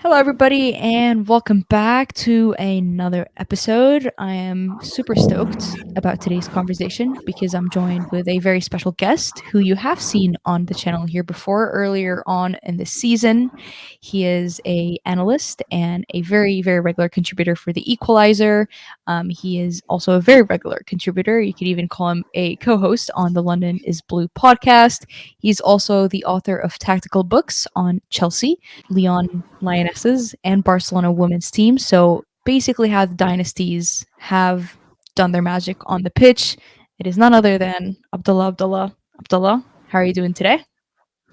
Hello, everybody, and welcome back to another episode. I am super stoked about today's conversation because I'm joined with a very special guest who you have seen on the channel here before earlier on in the season. He is a analyst and a very, very regular contributor for the Equalizer. He is also a very regular contributor. You could even call him a co-host on the London is Blue podcast. He's also the author of tactical books on Chelsea, Lyon Lionesses, and Barcelona women's team. So basically, how the dynasties have done their magic on the pitch. It is none other than Abdullah Abdullah. Abdullah, how are you doing today?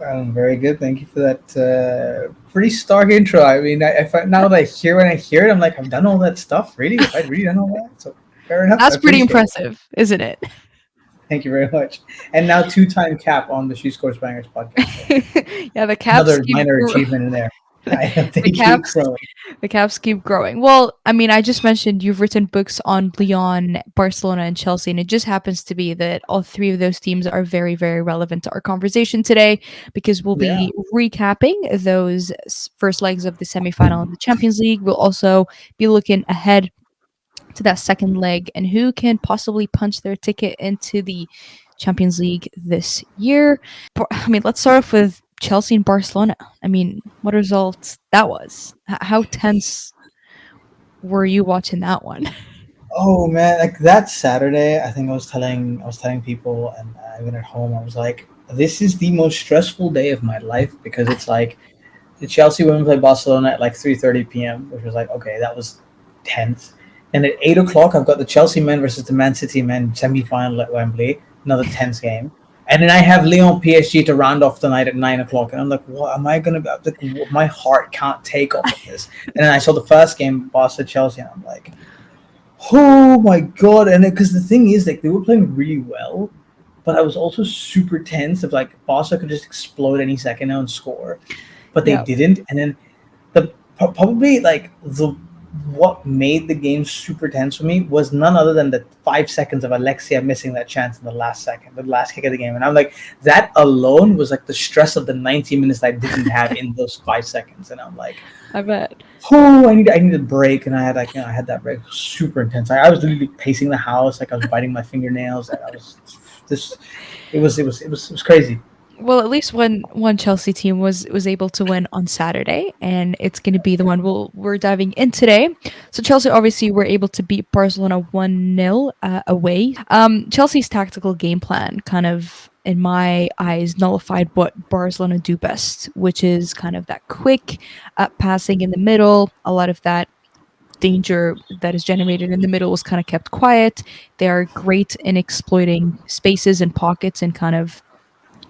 I'm very good. Thank you for that pretty stark intro. I mean, I find now that when I hear it, I'm like, I've done all that stuff. Really? If I'd really done all that? So fair enough. I That's pretty appreciate it. impressive, isn't it? Thank you very much. And now two-time cap on the She Scores Bangers podcast. So Yeah, the caps another keep minor achievement in there. I hope the they keep caps growing. the caps keep growing. Well, I mean, I just mentioned you've written books on Lyon, Barcelona, and Chelsea, and it just happens to be that all three of those teams are very, very relevant to our conversation today because we'll Yeah. be recapping those first legs of the semi-final in the Champions League. We'll also be looking ahead to that second leg and who can possibly punch their ticket into the Champions League this year. I mean, let's start off with Chelsea and Barcelona. I mean, what a result that was. How tense were you watching that one? Oh man, like that Saturday, I think I was telling people, and even at home, I was like, this is the most stressful day of my life because it's like the Chelsea women play Barcelona at like 3:30 p.m., which was like, okay, that was tense. And at 8 o'clock, I've got the Chelsea men versus the Man City men semi-final at Wembley, another tense game. And then I have Lyon PSG to round off the night at 9 o'clock, and I'm like, what am I gonna be? Like, my heart can't take all of this. And then I saw the first game, Barca Chelsea, and I'm like, oh my god! And because the thing is, like, they were playing really well, but I was also super tense of like Barca could just explode any second now and score, but they Yeah. didn't. And then probably like the what made the game super tense for me was none other than the 5 seconds of Alexia missing that chance in the last second, the last kick of the game. And I'm like, that alone was like the stress of the 90 minutes I didn't have in those 5 seconds. And I'm like, I bet. oh, I need a break. And I had I had that break. It was super intense. I was literally pacing the house, like I was biting my fingernails. And I was this. It was crazy. Well, at least one Chelsea team was able to win on Saturday, and it's going to be the one we're diving in today. So Chelsea obviously were able to beat Barcelona 1-0 away. Chelsea's tactical game plan kind of, in my eyes, nullified what Barcelona do best, which is kind of that quick passing in the middle. A lot of that danger that is generated in the middle was kind of kept quiet. They are great in exploiting spaces and pockets and kind of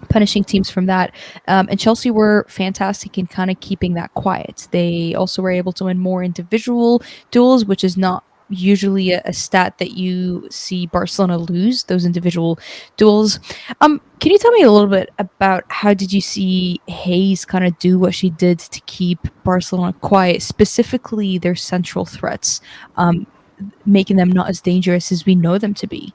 punishing teams from that. And Chelsea were fantastic in kind of keeping that quiet. They also were able to win more individual duels, which is not usually a stat that you see Barcelona lose, those individual duels. Can you tell me a little bit about how did you see Hayes kind of do what she did to keep Barcelona quiet, specifically their central threats, making them not as dangerous as we know them to be?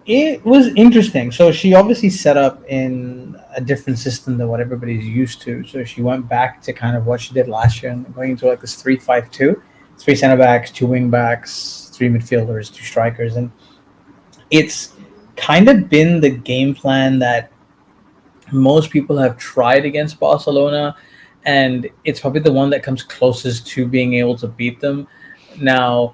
It was interesting. So she obviously set up in a different system than what everybody's used to. So she went back to kind of what she did last year and going into like this 3-5-2, three center backs, two wing backs, three midfielders, two strikers. And it's kind of been the game plan that most people have tried against Barcelona. And it's probably the one that comes closest to being able to beat them. Now,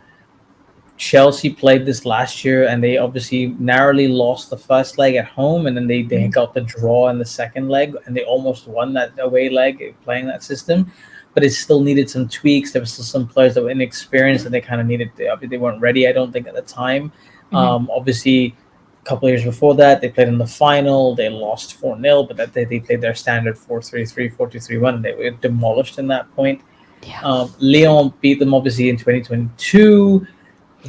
Chelsea played this last year, and they obviously narrowly lost the first leg at home, and then they Mhm. got the draw in the second leg, and they almost won that away leg playing that system. But it still needed some tweaks. There was still some players that were inexperienced, and they kind of needed. They weren't ready, I don't think, at the time. Mhm. Obviously, a couple of years before that, they played in the final. They lost 4-0, but that they played their standard 4-3-3, 4-2-3-1. They were demolished in that point. Yeah. Leon beat them obviously in 2022.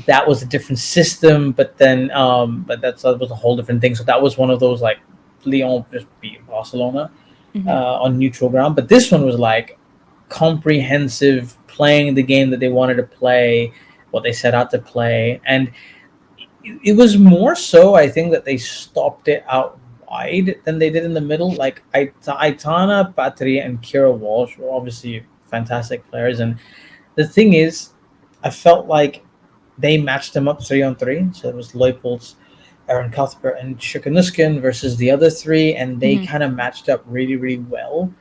That was a different system, but then that was a whole different thing. So that was one of those like Lyon just beat Barcelona Mhm. on neutral ground. But this one was like comprehensive, playing the game that they wanted to play, what they set out to play, and it was more so I think that they stopped it out wide than they did in the middle. Like Aitana, Patri, and Kira Walsh were obviously fantastic players, and the thing is, I felt like they matched them up 3 on 3. So it was Leupolz, Aaron Cuthbert, and Shukanuskin versus the other three, and they Hmm. kind of matched up really, really well.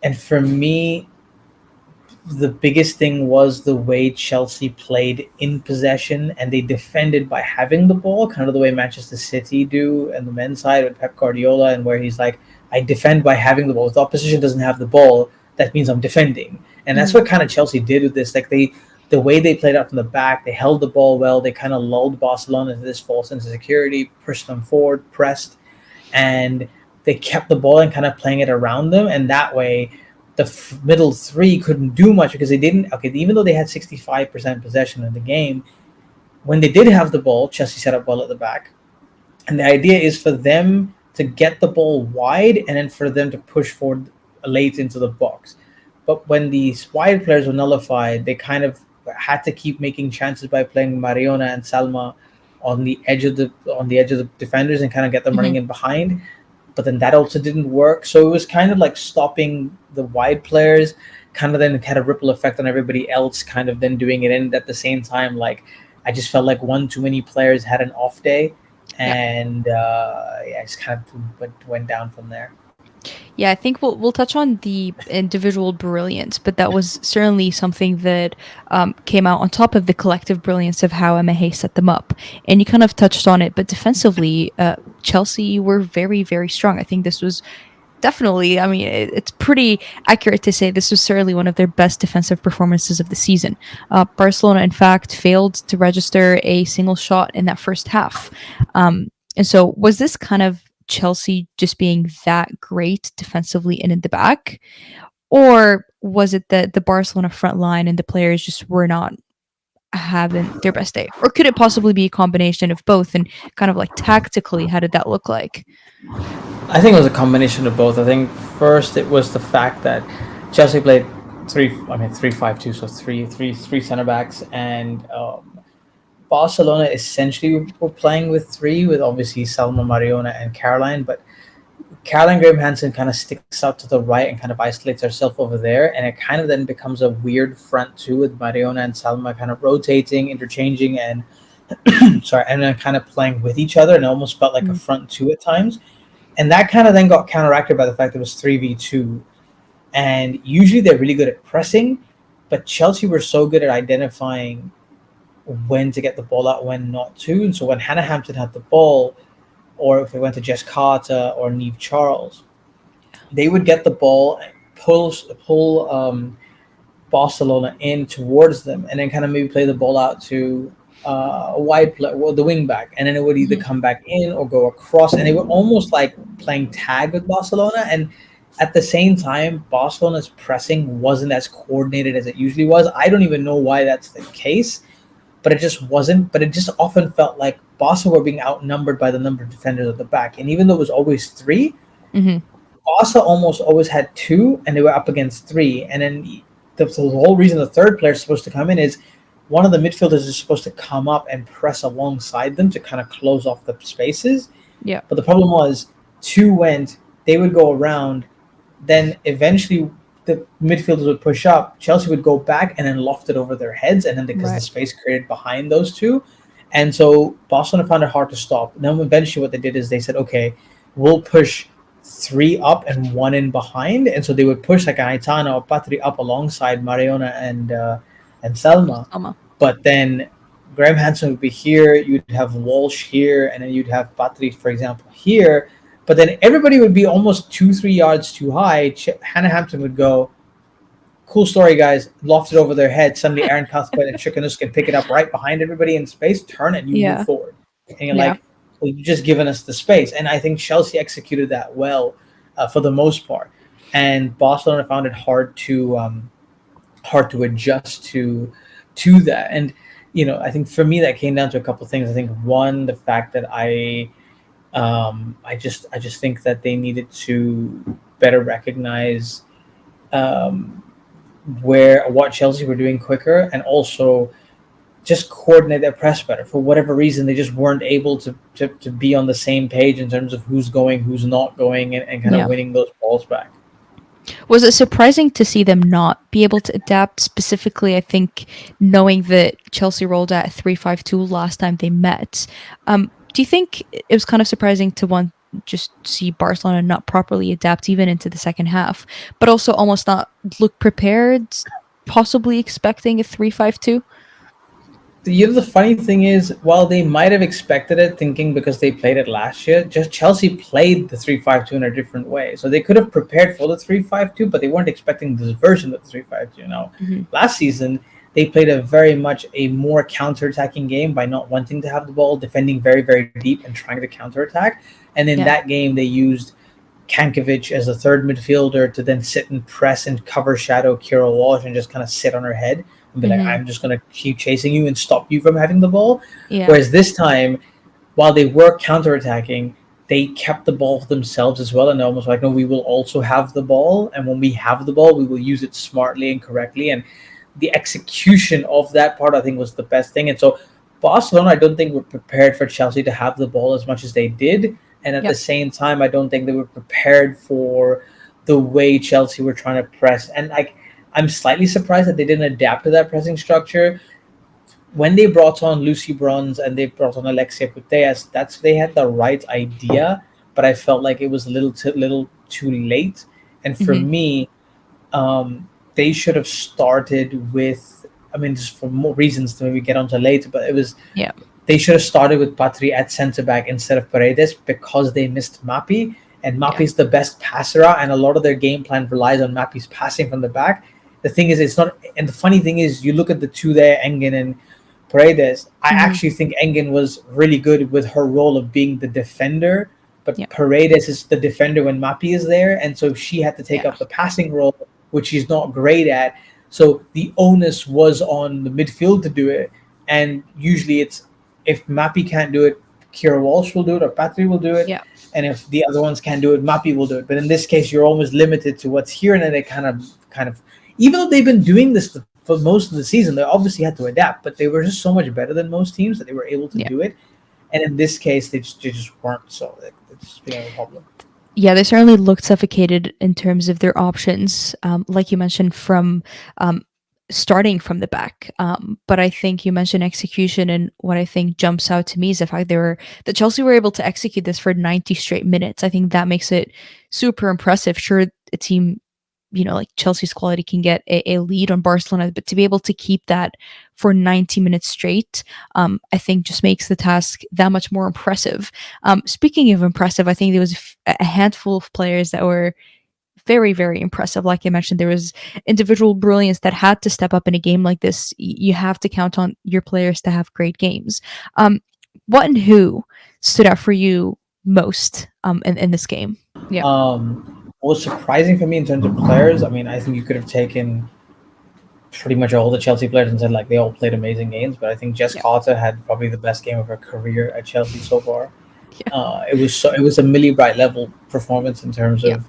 And for me, the biggest thing was the way Chelsea played in possession and they defended by having the ball, kind of the way Manchester City do and the men's side with Pep Guardiola, and where he's like, I defend by having the ball. If the opposition doesn't have the ball, that means I'm defending. And that's Hmm. what kind of Chelsea did with this. Like the way they played out from the back, they held the ball well, they kind of lulled Barcelona into this false sense of security, pushed them forward, pressed, and they kept the ball and kind of playing it around them. And that way, the middle three couldn't do much because they didn't. Okay, even though they had 65% possession in the game, when they did have the ball, Chelsea set up well at the back. And the idea is for them to get the ball wide and then for them to push forward late into the box. But when these wide players were nullified, they kind of had to keep making chances by playing Mariona and Salma on the edge of the defenders and kind of get them Hmm. running in behind. But then that also didn't work. So it was kind of like stopping the wide players, kind of then had a ripple effect on everybody else, kind of then doing it. And at the same time, like I just felt like one too many players had an off day, Yeah. and yeah, I just kind of went down from there. Yeah, I think we'll touch on the individual brilliance, but that was certainly something that came out on top of the collective brilliance of how MHA set them up. And you kind of touched on it, but defensively, Chelsea were very, very strong. I think this was definitely, I mean, it's pretty accurate to say this was certainly one of their best defensive performances of the season. Barcelona, in fact, failed to register a single shot in that first half. And so, was this kind of Chelsea just being that great defensively and in the back? Or was it that the Barcelona front line and the players just were not having their best day? Or could it possibly be a combination of both? And kind of like tactically, how did that look like? I think it was a combination of both. I think first it was the fact that Chelsea played three. I mean 3-5-2, so three center backs, and Barcelona essentially were playing with three, with obviously Salma, Mariona, and Caroline. But Caroline Graham Hansen kind of sticks out to the right and kind of isolates herself over there, and it kind of then becomes a weird front two with Mariona and Salma kind of rotating, interchanging, and sorry, and then kind of playing with each other, and it almost felt like a Mm. front two at times. And that kind of then got counteracted by the fact that it was 3v2. And usually they're really good at pressing, but Chelsea were so good at identifying when to get the ball out, when not to. And so when Hannah Hampton had the ball, or if it went to Jess Carter or Neve Charles, they would get the ball, pull Barcelona in towards them, and then kind of maybe play the ball out to a wide play, well, the wing back, and then it would either Mhm. come back in or go across, and they were almost like playing tag with Barcelona. And at the same time, Barcelona's pressing wasn't as coordinated as it usually was. I don't even know why that's the case, but it just wasn't. But it just often felt like Barca were being outnumbered by the number of defenders at the back, and even though it was always three, Mhm. Barca almost always had two, and they were up against three. And then the whole reason the third player is supposed to come in is one of the midfielders is supposed to come up and press alongside them to kind of close off the spaces. Yeah. But the problem was two went, they would go around, then eventually the midfielders would push up, Chelsea would go back and then loft it over their heads, and then because the Right. space created behind those two. And so Barcelona found it hard to stop. And then eventually what they did is they said, okay, we'll push three up and one in behind. And so they would push like Aitana or Patri up alongside Mariona and Selma. Sama. But then Graham Hansen would be here, you'd have Walsh here, and then you'd have Patri, for example, here. But then everybody would be almost 2-3 yards too high. Hannah Hampton would go, cool story, guys, loft it over their head. Suddenly Aaron Cuthbert and Chikanus can pick it up right behind everybody in space, turn it, and you move Yeah. forward. And you're Yeah. like, well, you've just given us the space. And I think Chelsea executed that well for the most part. And Barcelona found it hard to adjust to that. And I think for me that came down to a couple of things. I think one, the fact that I just think that they needed to better recognize um, where what Chelsea were doing quicker, and also just coordinate their press better. For whatever reason, they just weren't able to be on the same page in terms of who's going, who's not going, and kind of Yeah. winning those balls back. Was it surprising to see them not be able to adapt? Specifically, I think knowing that Chelsea rolled out 3-5-2 last time they met. Do you think it was kind of surprising to one just see Barcelona not properly adapt even into the second half, but also almost not look prepared, possibly expecting a 3-5-2? The funny thing is, while they might have expected it, thinking because they played it last year, just Chelsea played the 3-5-2 in a different way. So they could have prepared for the 3-5-2, but they weren't expecting this version of the 3-5-2. Now, Hmm. last season they played a very much a more counter-attacking game by not wanting to have the ball, defending very very deep, and trying to counter-attack. And in Yeah. that game, they used Kankovic as a third midfielder to then sit and press and cover shadow Kira Walsh and just kind of sit on her head and be like, Hmm. I'm just going to keep chasing you and stop you from having the ball. Yeah. Whereas this time, while they were counterattacking, they kept the ball for themselves as well. And they're almost like, no, we will also have the ball. And when we have the ball, we will use it smartly and correctly. And the execution of that part, I think, was the best thing. And so Barcelona, I don't think were prepared for Chelsea to have the ball as much as they did. And at the Yep. same time, I don't think they were prepared for the way Chelsea were trying to press. And like, I'm slightly surprised that they didn't adapt to that pressing structure when they brought on Lucy Bronze and they brought on Alexia Putellas. That's they had the right idea, but I felt like it was a little too late. And for Hmm. me, they should have started with. I mean, just for more reasons to maybe get onto later, but it was Yeah. they should have started with Patri at centre back instead of Paredes because they missed Mappy, and Yeah. Mappy's the best passer out, and a lot of their game plan relies on Mappy's passing from the back. The thing is, it's not, and the funny thing is, you look at the two there, Engen and Paredes. I Hmm. actually think Engen was really good with her role of being the defender, but Yeah. Paredes is the defender when Mappy is there, and so she had to take Yeah. up the passing role, which she's not great at. So the onus was on the midfield to do it, and usually it's if Mappy can't do it, Kira Walsh will do it or Patri will do it. Yeah. And if the other ones can't do it, Mappy will do it. But in this case, you're almost limited to what's here, and then they kind of, even though they've been doing this for most of the season, they obviously had to adapt. But they were just so much better than most teams that they were able to Yeah. do it. And in this case, they just weren't. So it's been a problem. Yeah, they certainly looked suffocated in terms of their options, like you mentioned, from um, starting from the back. But I think you mentioned execution, and what I think jumps out to me is the fact that Chelsea were able to execute this for 90 straight minutes. I think that makes it super impressive. Sure, a team like Chelsea's quality can get a lead on Barcelona, but to be able to keep that for 90 minutes straight, I think just makes the task that much more impressive. Speaking of impressive, I think there was a handful of players that were very, very impressive. Like I mentioned, there was individual brilliance that had to step up in a game like this. You have to count on your players to have great games. Um, what and who stood out for you most in this game? Yeah. What was surprising for me in terms of players, I mean, I think you could have taken pretty much all the Chelsea players and said like they all played amazing games, but I think Jess Yeah. Carter had probably the best game of her career at Chelsea so far. Yeah. It was a Millie Bright level performance in terms Yeah. of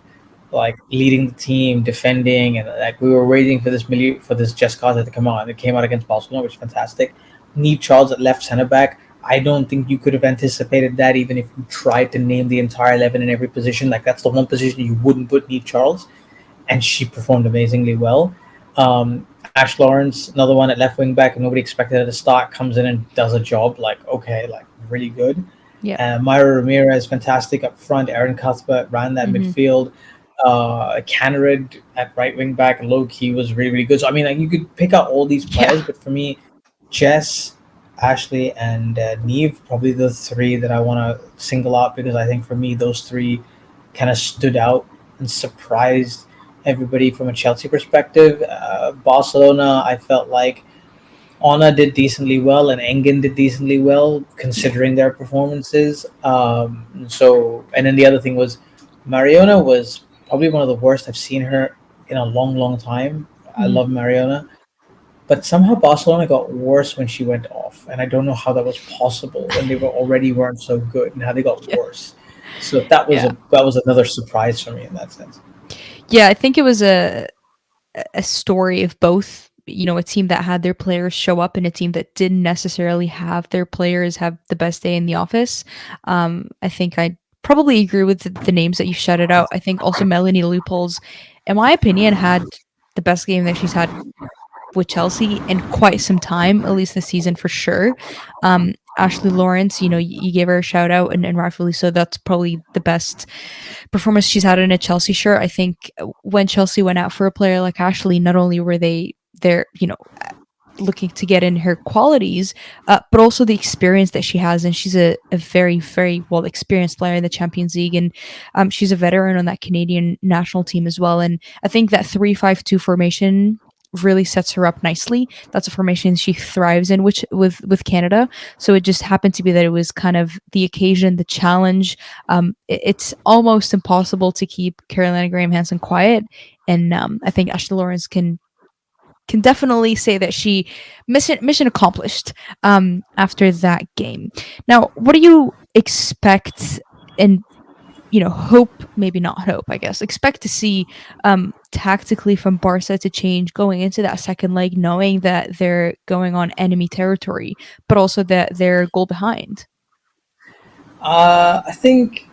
like leading the team, defending, and like we were waiting for this Jess Carter to come out, and it came out against Barcelona, which is fantastic. Neve Charles at left centre back. I don't think you could have anticipated that even if you tried to name the entire 11 in every position. Like that's the one position you wouldn't put Neve Charles, and she performed amazingly well. Ash Lawrence, another one at left wing back, nobody expected her to start, comes in and does a job like okay, like really good. Yeah. Myra Ramirez, fantastic up front. Aaron Cuthbert ran that Hmm. midfield. Canarid at right wing back, low key was really, really good. So, I mean, like, you could pick out all these Yeah. players, but for me, Jess, Ashley, and Neve, probably the three that I want to single out because I think for me, those three kind of stood out and surprised everybody from a Chelsea perspective. Barcelona, I felt like Ona did decently well and Engen did decently well Yeah. considering their performances. And then the other thing was Mariona was probably one of the worst I've seen her in a long, long time. I Hmm. love Mariona, but somehow Barcelona got worse when she went off, and I don't know how that was possible when they were already weren't so good and how they got Yeah. worse. So Yeah. that was another surprise for me in that sense. Yeah. I think it was a story of both. a team that had their players show up and a team that didn't necessarily have their players have the best day in the office. I think I probably agree with the names that you shouted out. I think also Melanie Leupolz, in my opinion, had the best game that she's had with Chelsea in quite some time, at least this season for sure. Ashley Lawrence, you gave her a shout out, and rightfully so. That's probably the best performance she's had in a Chelsea shirt. I think when Chelsea went out for a player like Ashley, not only were they there, looking to get in her qualities, but also the experience that she has. And she's a very, very well experienced player in the Champions League. And she's a veteran on that Canadian national team as well. And I think that 3-5-2 formation really sets her up nicely. That's a formation she thrives in, which with Canada. So it just happened to be that it was kind of the occasion, the challenge. It's almost impossible to keep Carolina Graham Hansen quiet. And I think Ashley Lawrence can definitely say that she mission accomplished after that game. Now, what do you expect and hope, maybe not hope, I guess, expect to see tactically from Barca to change going into that second leg, knowing that they're going on enemy territory, but also that they're a goal behind? I think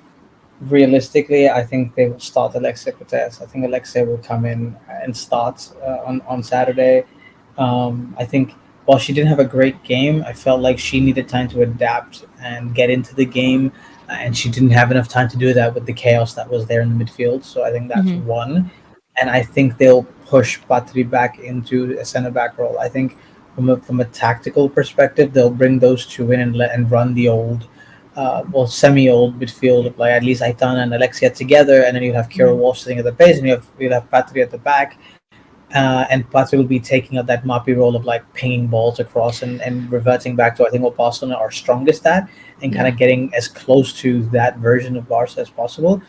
realistically, I think they will start Alexia Cortez. I think Alexia will come in and start on Saturday. I think while she didn't have a great game, I felt like she needed time to adapt and get into the game, and she didn't have enough time to do that with the chaos that was there in the midfield. So I think that's Mm-hmm. one, and I think they'll push Patri back into a center back role. I think from a tactical perspective, they'll bring those two in and run the old semi-old midfield of like at least Aitana and Alexia together, and then you have Kira Mm-hmm. Walsh sitting at the base, and you'll have Patri at the back, and Patri will be taking up that Mapi role of like pinging balls across and reverting back to I think what Barcelona are strongest at, and kind Yeah. of getting as close to that version of Barca as possible.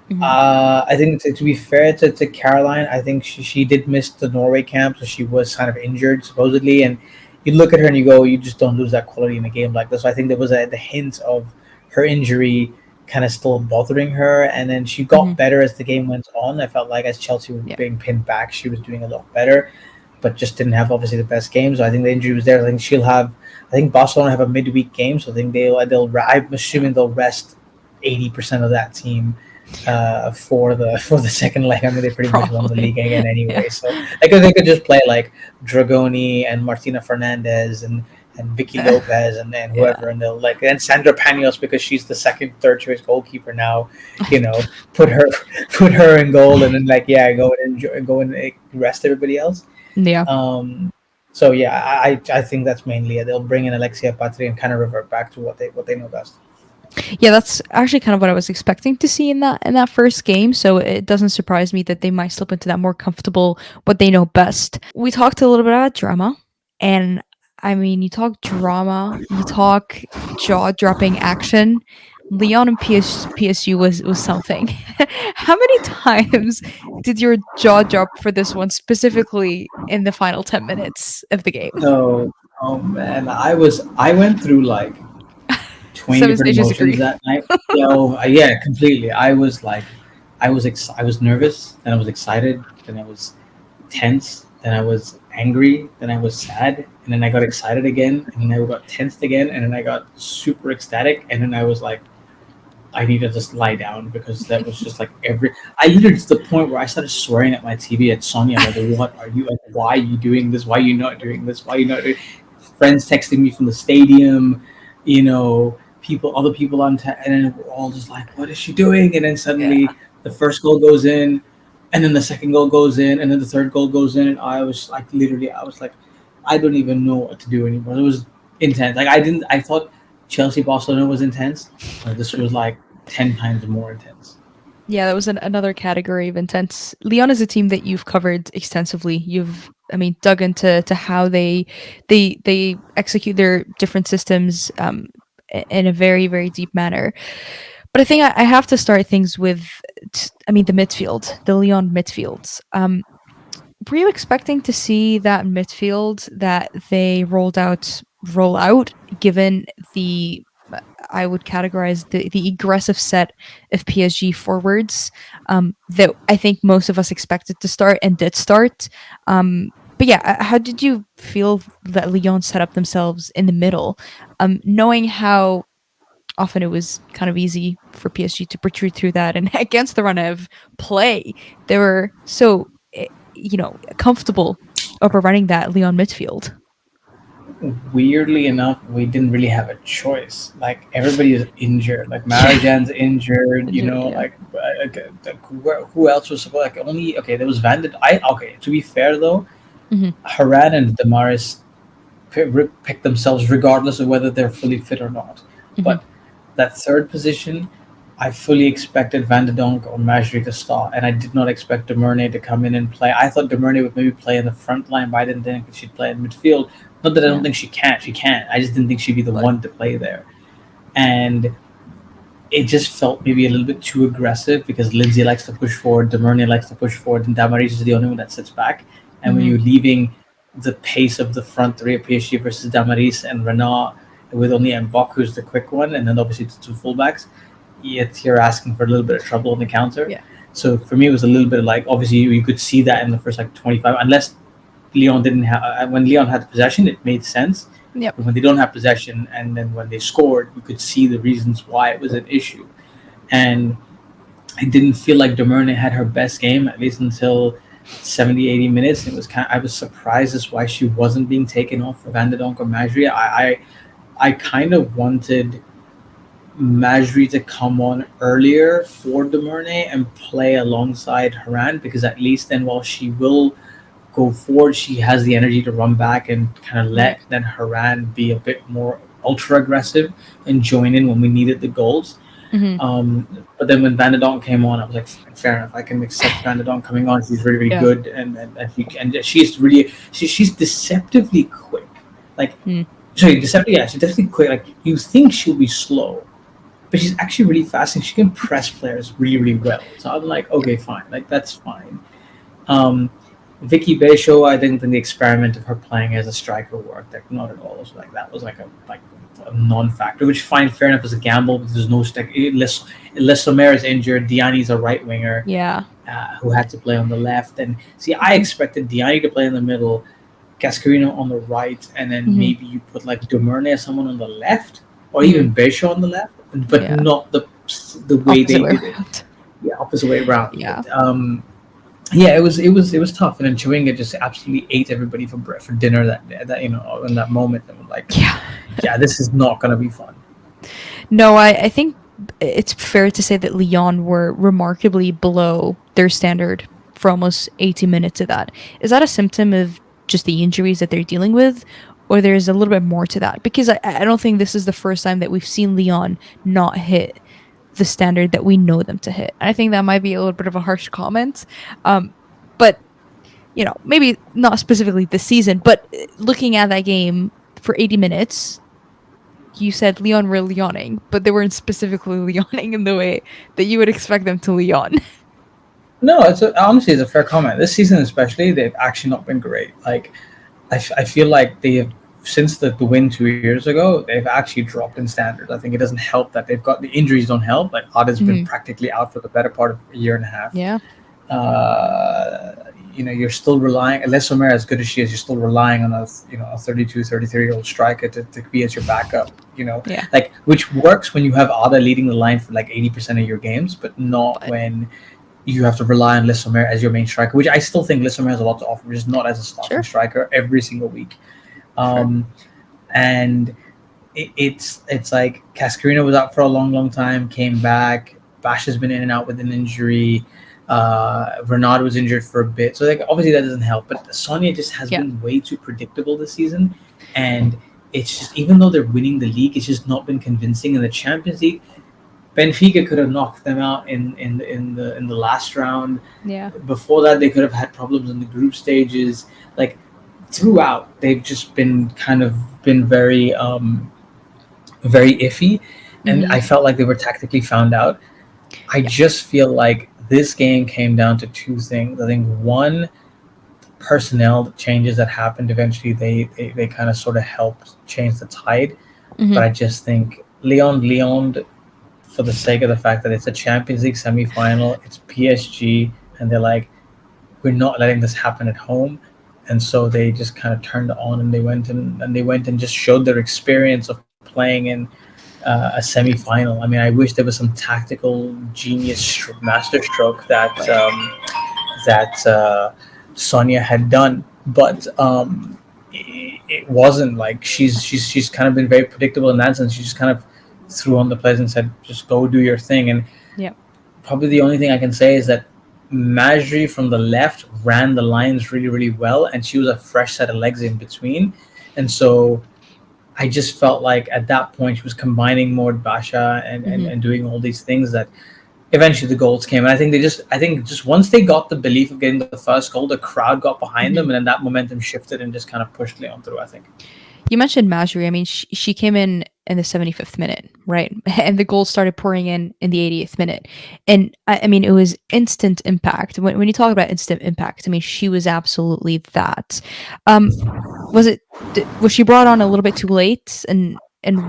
Mm-hmm. I think to be fair to Caroline, I think she did miss the Norway camp, so she was kind of injured supposedly, and you look at her and you go, you just don't lose that quality in a game like this. So I think there was the hint of her injury kind of still bothering her, and then she Mm-hmm. got better as the game went on. I felt like as Chelsea were Yeah. being pinned back, she was doing a lot better, but just didn't have obviously the best game. So I think the injury was there. I think she'll have. I think Barcelona have a midweek game, so I think I'm assuming they'll rest 80% of that team for the second leg. I mean, they pretty much won the Probably. league again Yeah. anyway. So they could just play like Dragoni and Martina Fernandez and Vicky Lopez and Yeah. whoever, and they'll like and Sandra Panos because she's the second, third choice goalkeeper now. You know, put her put her in goal and then like yeah, go and enjoy, go and rest everybody else. Yeah. Um, so yeah, I think that's mainly it. They'll bring in Alexia Patri and kind of revert back to what they know best. Yeah, that's actually kind of what I was expecting to see in that first game. So it doesn't surprise me that they might slip into that more comfortable, what they know best. We talked a little bit about drama, and I mean, you talk drama, you talk jaw dropping action. Lyon and PSU was something. How many times did your jaw drop for this one specifically in the final 10 minutes of the game? So, oh man, I went through like 20 Seven different stages of emotions grief. that night. Yeah, completely. I was like, I was nervous, then I was excited, then I was tense, then I was angry, then I was sad, and then I got excited again, and then I got tensed again, and then I got super ecstatic, and then I was like, I need to just lie down because that was just like I literally to the point where I started swearing at my TV at Sonia, like, what are you, like, why are you doing this? Why are you not doing this? Why are you not doing Friends texting me from the stadium, other people and then we're all just like, what is she doing? And then Yeah. suddenly the first goal goes in, and then the second goal goes in, and then the third goal goes in, and I was like, I don't even know what to do anymore. It was intense. Like I thought Chelsea Barcelona was intense. This was like 10 times more intense. Yeah, that was another category of intense. Lyon is a team that you've covered extensively. I mean, dug into how they execute their different systems in a very very deep manner. But I think I have to start things with, I mean, the midfield, the Lyon midfields. Were you expecting to see that midfield that they roll out, given the I would categorize the aggressive set of PSG forwards that I think most of us expected to start and did start. But yeah, how did you feel that Lyon set up themselves in the middle, knowing how often it was kind of easy for PSG to protrude through that, and against the run of play, they were so comfortable overrunning that Lyon midfield. Weirdly enough, we didn't really have a choice. Like everybody is injured. Like Yeah, Marajan's injured. You know, yeah. who else was supposed? Like only okay. There was Van. I okay. To be fair though, Hmm. Haran and Damaris pick themselves regardless of whether they're fully fit or not. Hmm. But that third position, I fully expected Van de Donk or Majri to start, and I did not expect Demerne to come in and play. I thought Demerne would maybe play in the front line, but I didn't think she'd play in midfield. Not that I don't Yeah, think she can. She can. I just didn't think she'd be the but one to play there. And it just felt maybe a little bit too aggressive because Lindsay likes to push forward, Demerne likes to push forward, and Damaris is the only one that sits back. And when hmm you're leaving the pace of the front three of PSG versus Damaris and Renat with only Mbok, who's the quick one, and then obviously the two fullbacks, you're asking for a little bit of trouble on the counter. yeah, So for me, it was a little bit like obviously you could see that in the first like 25, unless Lyon didn't have when Lyon had the possession, it made sense. yep, But when they don't have possession, and then when they scored, you could see the reasons why it was an issue. And I didn't feel like Demerne had her best game at least until 70, 80 minutes. It was I was surprised as why she wasn't being taken off for Van de Donk or Majri. I kind of wanted Majri to come on earlier for Demerne and play alongside Haran because at least then while she will go forward, she has the energy to run back and kind of right. let then Haran be a bit more ultra aggressive and join in when we needed the goals. Hmm. But then when Van de Donk came on, I was like, fair enough. I can accept Van de Donk coming on. She's really, really Yeah. good, and she's really she's deceptively quick. Like, Mm. sorry, deceptively, yeah, she's definitely quick. Like you think she'll be slow, but she's actually really fast and she can press players really, really well. So I'm like, okay, fine, like that's fine. Um, Vicky Basho, I didn't think the experiment of her playing as a striker worked. Like not at all. It was like that was like a non-factor, which fine, fair enough as a gamble. Because there's no unless Somer is injured. Diani's a right winger Yeah. who had to play on the left. And see, I expected Diani to play in the middle, Cascarino on the right, and then Hmm. maybe you put like Dumerne as someone on the left, or Hmm. even Basho on the left, but Yeah. not the way Opposite they way did it. around. Yeah, opposite way around. Yeah. Yeah, it was tough, and then Chewinga just absolutely ate everybody for dinner that in that moment, and we're like, Yeah. yeah, this is not gonna be fun. No, I think it's fair to say that Lyon were remarkably below their standard for almost 80 minutes of that. Is that a symptom of just the injuries that they're dealing with? Or there's a little bit more to that? Because I don't think this is the first time that we've seen Lyon not hit the standard that we know them to hit. I think that might be a little bit of a harsh comment. Um, but, maybe not specifically this season, but looking at that game for 80 minutes, you said Leon were Leoning, but they weren't specifically Leoning in the way that you would expect them to Leon. No, honestly, it's a fair comment. This season, especially, they've actually not been great. Like, I feel like they have since the win 2 years ago, they've actually dropped in standards. I think it doesn't help that they've got the injuries don't help. Like, Ada's been Hmm. practically out for the better part of a year and a half. Yeah, You're still relying, unless Omer as good as she is, you're still relying on a 32, 33-year-old striker to be as your backup. yeah, Like which works when you have Ada leading the line for like 80% of your games, but not but when you have to rely on Lissomer as your main striker, which I still think Lissomer has a lot to offer, just not as a starting sure, striker every single week. sure. Um, and it's like Cascarino was out for a long, long time, came back. Bash has been in and out with an injury. Renard was injured for a bit, so like obviously that doesn't help. But Sonia just has Yeah, been way too predictable this season, and it's just even though they're winning the league, it's just not been convincing. In the Champions League, Benfica could have knocked them out in the last round. yeah. Before that, they could have had problems in the group stages. Like throughout, they've just been kind of been very iffy, and Hmm. I felt like they were tactically found out. I Yeah, just feel like this game came down to two things. I think one, personnel changes that happened eventually they kind of sort of helped change the tide. But hmm I just think Leon, for the sake of the fact that it's a Champions League semi-final, it's PSG, and they're like, we're not letting this happen at home. and so they just kind of turned on and they went and just showed their experience of playing in a semi-final. I mean, I wish there was some tactical genius masterstroke that Sonia had done, but it wasn't. Like she's kind of been very predictable in that sense. She just kind of threw on the plays and said, "Just go do your thing." And Yeah. probably the only thing I can say is that Majri from the left ran the lines really, really well, and she was a fresh set of legs in between. And so I just felt like at that point she was combining more Basha Hmm. and doing all these things that eventually the goals came. And I think just once they got the belief of getting the first goal, the crowd got behind them, Hmm. and then that momentum shifted and just kind of pushed Leon through, I think. You mentioned Masri. I mean, she came in the 75th minute, right? And the goals started pouring in the 80th minute. And I mean, it was instant impact. When you talk about instant impact, I mean, she was absolutely that. Um, was it was she brought on a little bit too late? And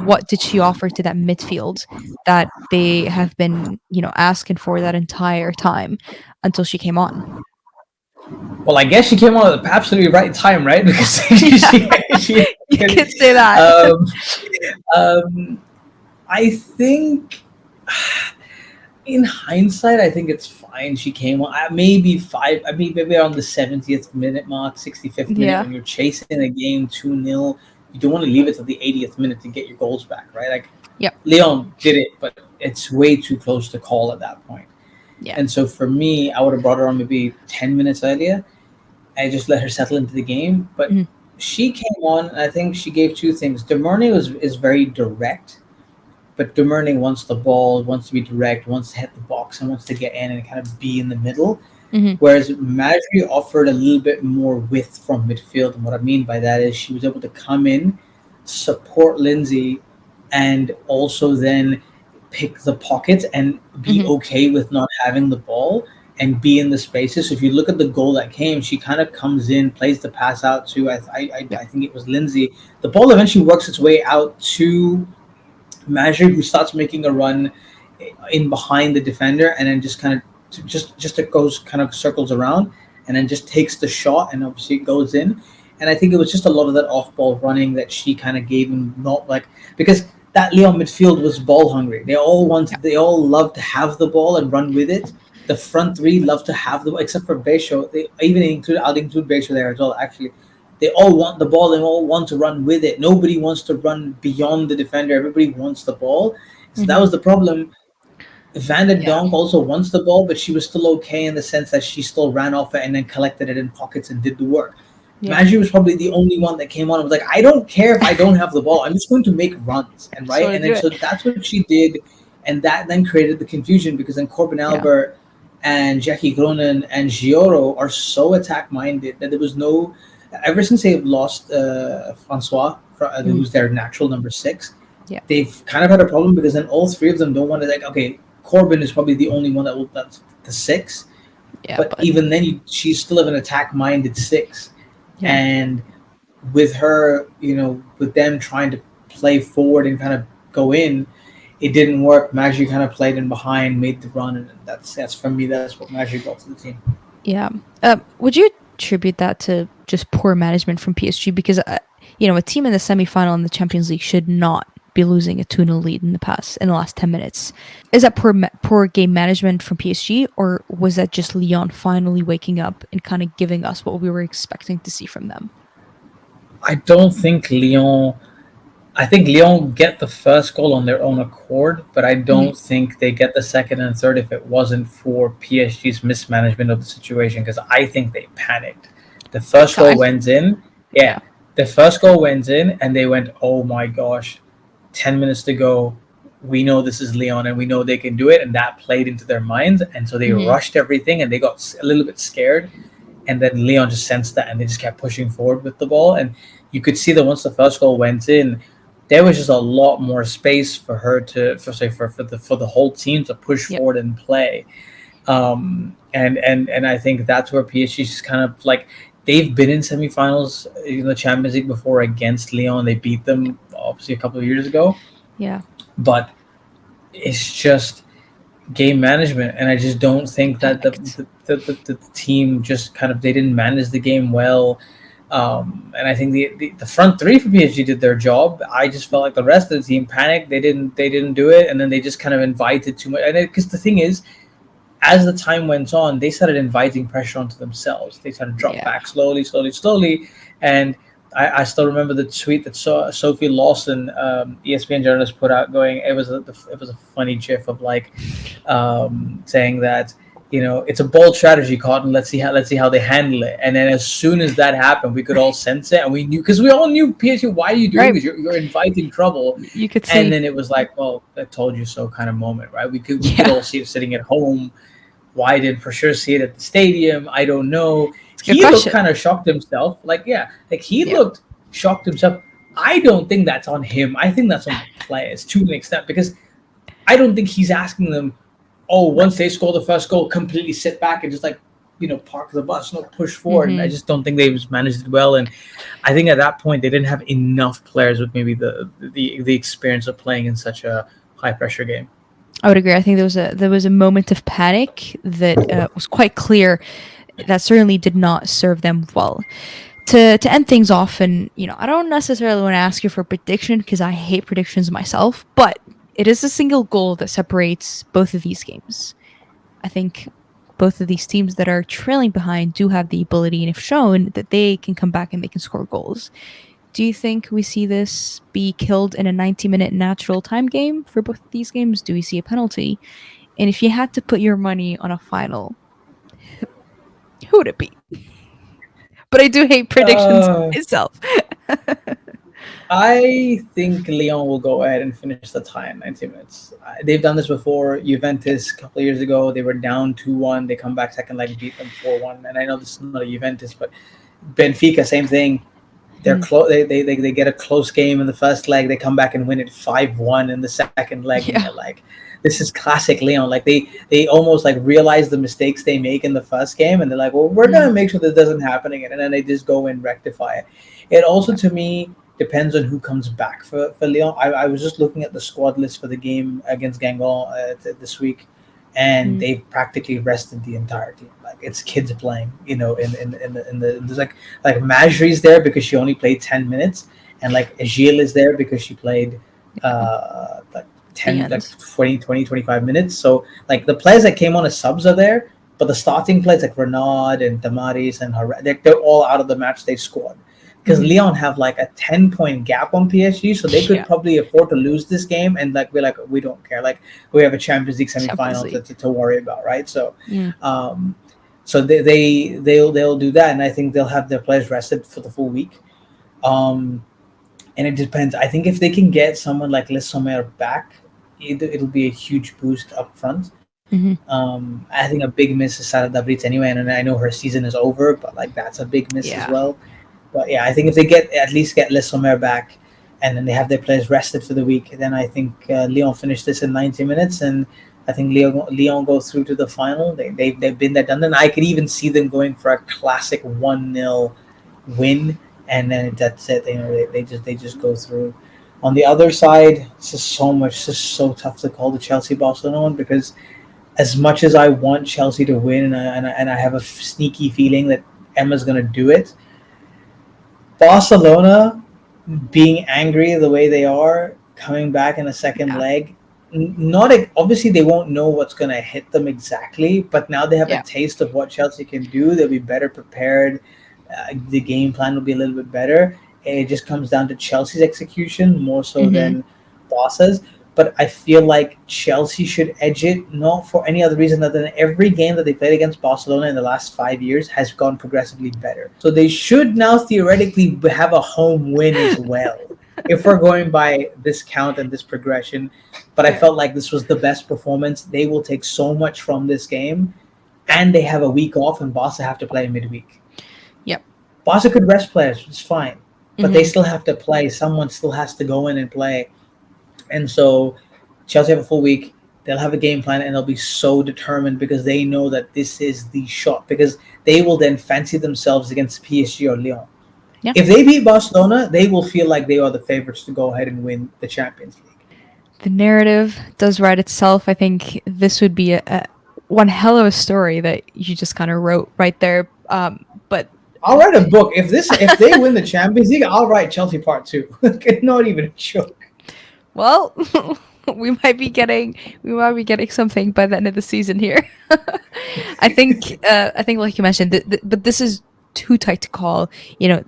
what did she offer to that midfield that they have been, asking for that entire time until she came on? Well, I guess she came on at the absolutely right time, right? Because Yeah, she you actually, could say that. um, um, I think in hindsight, I think it's fine. She came on maybe five. I mean, maybe around the 70th minute mark, 65th minute, Yeah. when you're chasing a game 2-0. You don't want to leave it to the 80th minute to get your goals back, right? Like Yep. Leon did it, but it's way too close to call at that point. Yeah. And so for me, I would have brought her on maybe 10 minutes earlier. I just let her settle into the game. But Mhm. she came on, and I think she gave two things. Demurne is very direct, but Dumerne wants the ball, wants to be direct, wants to hit the box, and wants to get in and kind of be in the middle. Mhm. Whereas Madri offered a little bit more width from midfield. And what I mean by that is she was able to come in, support Lindsay, and also then pick the pockets and be Mhm. okay with not having the ball and be in the spaces. So if you look at the goal that came, she kind of comes in, plays the pass out to, Yep. I think it was Lindsay. The ball eventually works its way out to Magic, who starts making a run in behind the defender, and then just kind of just it goes kind of circles around, and then just takes the shot, and obviously it goes in. And I think it was just a lot of that off ball running that she kind of gave him, not like because that Lyon midfield was ball hungry. Yep. They all loved to have the ball and run with it. The front three love to have the ball, except for Beisho. They even include I'll include Beisho there as well. Actually, they all want the ball. They all want to run with it. Nobody wants to run beyond the defender. Everybody wants the ball. So that Mhm. was the problem. Van de Yeah. Donk also wants the ball, but she was still okay in the sense that she still ran off it and then collected it in pockets and did the work. Yeah. Maggi was probably the only one that came on and was like, I don't care if I don't have the ball. I'm just going to make runs. And Just right. wanna And do then it. so that's what she did. And that then created the confusion because then Corbin Yeah. Albert and Jackie Cronin and Gioro are so attack minded that there was no ever since they've lost Francois, Mhm. who's their natural number six, Yeah. they've kind of had a problem because then all three of them don't want to like okay, Corbin is probably the only one that's the six, Yeah, but but even then she's still of an attack minded six, yeah. and with her, with them trying to play forward and kind of go in, it didn't work. Maggi kind of played in behind, made the run, and that's for me. That's what Maggi brought to the team. Yeah. Would you attribute that to just poor management from PSG? Because a team in the semifinal in the Champions League should not be losing a 2-0 lead in the last 10 minutes. Is that poor game management from PSG, or was that just Lyon finally waking up and kind of giving us what we were expecting to see from them? I don't think Lyon. I think Lyon get the first goal on their own accord, but I Mhm. don't think they get the second and third if it wasn't for PSG's mismanagement of the situation. Because I think they panicked. The Big first goal time. went in, Yeah. yeah. The first goal went in, and they went, "Oh my gosh, 10 minutes to go. We know this is Lyon, and we know they can do it." And that played into their minds, and so they Mhm. rushed everything, and they got a little bit scared, and then Leon just sensed that, and they just kept pushing forward with the ball. And you could see that once the first goal went in, there was just a lot more space for her to, for the whole team to push Yep. forward and play. And I think that's where PSG's just kind of like they've been in semifinals in the Champions League before against Leon. They beat them obviously a couple of years ago, Yeah. but it's just game management, and I just don't think that Panicked. the team just kind of they didn't manage the game well. And I think the front three for PSG did their job. I just felt like the rest of the team panicked. They didn't do it, and then they just kind of invited too much. And because the thing is, as the time went on, they started inviting pressure onto themselves. They started to drop Yeah. back slowly, slowly, slowly. And I still remember the tweet that Sophie Lawson, ESPN journalist, put out, going, it was a funny gif of like saying that, it's a bold strategy, Cotton. Let's see how they handle it. And then as soon as that happened, we could all sense it, and we knew, because we all knew, PSG, why are you doing Right. this? You're inviting trouble. You could And see. then it was like, well, I told you so kind of moment, right? We could Yeah. all see it sitting at home. Why did for sure see it at the stadium? I don't know. It's a good He looked question. kind of shocked himself. Like, yeah, like he Yeah. looked shocked himself. I don't think that's on him. I think that's on the players to an extent, because I don't think he's asking them, oh, Right. once they score the first goal, completely sit back and just like, park the bus, not push forward. And I Hmm. just don't think they've managed it well. And I think at that point they didn't have enough players with maybe the experience of playing in such a high pressure game. I would agree. I think there was a moment of panic that was quite clear that certainly did not serve them well. To end things off, and I don't necessarily want to ask you for a prediction because I hate predictions myself, but it is a single goal that separates both of these games. I think both of these teams that are trailing behind do have the ability and have shown that they can come back and they can score goals. Do you think we see this be killed in a 90-minute natural time game for both of these games? Do we see a penalty? And if you had to put your money on a final, who would it be? But I do hate predictions Uh, myself. I think Lyon will go ahead and finish the tie in 90 minutes. They've done this before. Juventus a couple of years ago, they were down 2-1. They come back second leg, beat them 4-1. And I know this is not a Juventus, but Benfica, same thing. They're Mm, close. They get a close game in the first leg. They come back and win it 5-1 in the second leg, and you're yeah. like, this is classic Leon. Like they almost like realize the mistakes they make in the first game, and they're like, well, we're Mm, gonna make sure this doesn't happen again, and then they just go and rectify it. It also, yeah. to me, depends on who comes back for Leon. I was just looking at the squad list for the game against Guingamp this week, and Mm, they've practically rested the entire team. Like it's kids playing, in the there's like Majri's there because she only played 10 minutes, and like Gilles is there because she played yeah. like The 10 like end. 20, 20, 25 minutes. So like the players that came on as subs are there, but the starting players like Renard and Damaris and they're all out of the match they scored. Because Hmm. Leon have like a 10-point gap on PSG, so they could Yeah. probably afford to lose this game, and like we're like, we don't care. Like we have a Champions League Champions semi-final to, League. to, to worry about, right? So Mm, um, so they'll do that, and I think they'll have their players rested for the full week. Um, and it depends. I think if they can get someone like Les Sommer back, it'll be a huge boost up front. hmm. I think a big miss is Sarah Dabritz anyway, and I know her season is over, but like that's a big miss as Yeah. well. But yeah, I think if they get at least get Les Sommer back, and then they have their players rested for the week, then I think Lyon finish this in 90 minutes, and I think Lyon goes through to the final. They've been there, done that. And I could even see them going for a classic 1-0 win, and then that's it. They just go through. On the other side, it's just so tough to call the Chelsea Barcelona one, because as much as I want Chelsea to win, and I have a sneaky feeling that Emma's gonna do it, Barcelona being angry the way they are, coming back in a second Yeah. leg, not obviously they won't know what's going to hit them exactly, but now they have a Yeah. taste of what Chelsea can do. They'll be better prepared. The game plan will be a little bit better. It just comes down to Chelsea's execution more so Hmm. than Barca's. But I feel like Chelsea should edge it, not for any other reason other than every game that they played against Barcelona in the last 5 years has gone progressively better. So they should now theoretically have a home win as well, if we're going by this count and this progression. But I Fair. felt like this was the best performance. They will take so much from this game, and they have a week off, and Barca have to play midweek. Yep. Barca could rest players, it's fine, but they Hmm. still have to play. Someone still has to go in and play. And so Chelsea have a full week. They'll have a game plan, and they'll be so determined because they know that this is the shot. Because they will then fancy themselves against PSG or Lyon. Yeah. If they beat Barcelona, they will feel like they are the favorites to go ahead and win the Champions League. The narrative does write itself. I think this would be a one hell of a story that you just kind of wrote right there. But I'll write a book if they win the Champions League. I'll write Chelsea Part Two. Not even a joke. Well, we might be getting something by the end of the season here. I think like you mentioned, but this is too tight to call. You know,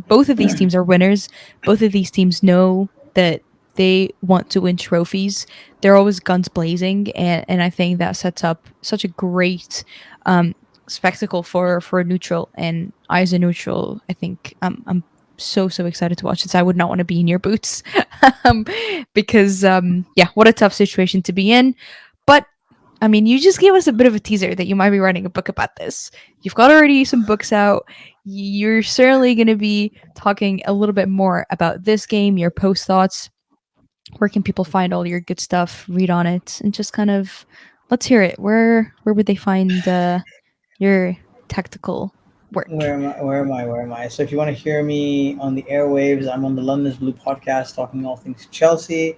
both of these teams are winners. Both of these teams know that they want to win trophies. They're always guns blazing, and I think that sets up such a great um, spectacle for a neutral. And I, as a neutral, I think I'm so excited to watch this. I would not want to be in your boots, um, because yeah, what a tough situation to be in. But I mean, you just gave us a bit of a teaser that you might be writing a book about this. You've got already some books out. You're certainly going to be talking a little bit more about this game, your post thoughts. Where can people find all your good stuff, read on it, and just kind of let's hear it. Where would they find your tactical work? Where am I? So if you want to hear me on the airwaves, I'm on the London's Blue podcast talking all things Chelsea.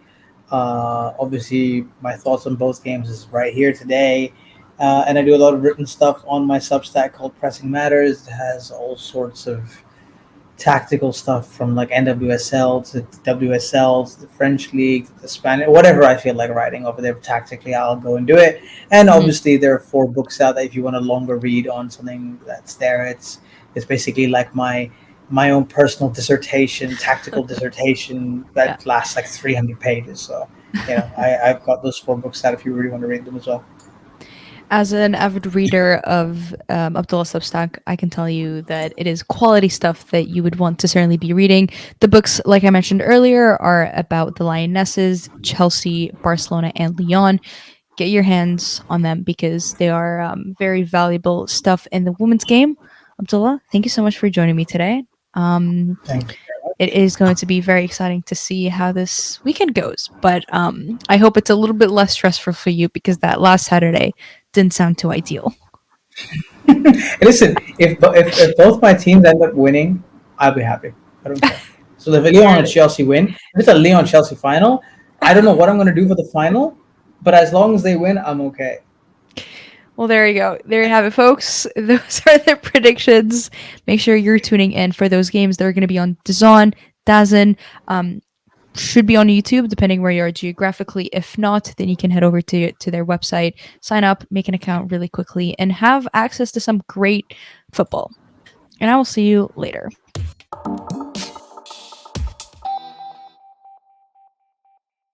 Obviously, my thoughts on both games is right here today. And I do a lot of written stuff on my Substack called Pressing Matters. It has all sorts of tactical stuff from like NWSL to WSL to the French league to the Spanish, whatever I feel like writing over there tactically, I'll go and do it. And Mhm. obviously, there are 4 books out that if you want a longer read on something that's there, it's basically like my own personal dissertation, tactical dissertation Yeah. that lasts like 300 pages. So I've got those 4 books out if you really want to read them as well. As an avid reader of Abdullah Substack, I can tell you that it is quality stuff that you would want to certainly be reading. The books, like I mentioned earlier, are about the Lionesses, Chelsea, Barcelona, and Lyon. Get your hands on them because they are very valuable stuff in the women's game. Abdullah, thank you so much for joining me today. Um, Thank you very it much. is going to be very exciting to see how this weekend goes, but I hope it's a little bit less stressful for you because that last Saturday didn't sound too ideal. Listen, if both my teams end up winning, I'll be happy. I don't care. So if Lyon and Fairly. Chelsea win, if it's a Lyon Chelsea final, I don't know what I'm going to do for the final, but as long as they win, I'm okay. Well, there you go. There you have it, folks. Those are the predictions. Make sure you're tuning in for those games. They're going to be on DAZN, DAZN. Should be on YouTube, depending where you are geographically. If not, then you can head over to their website, sign up, make an account really quickly, and have access to some great football. And I will see you later.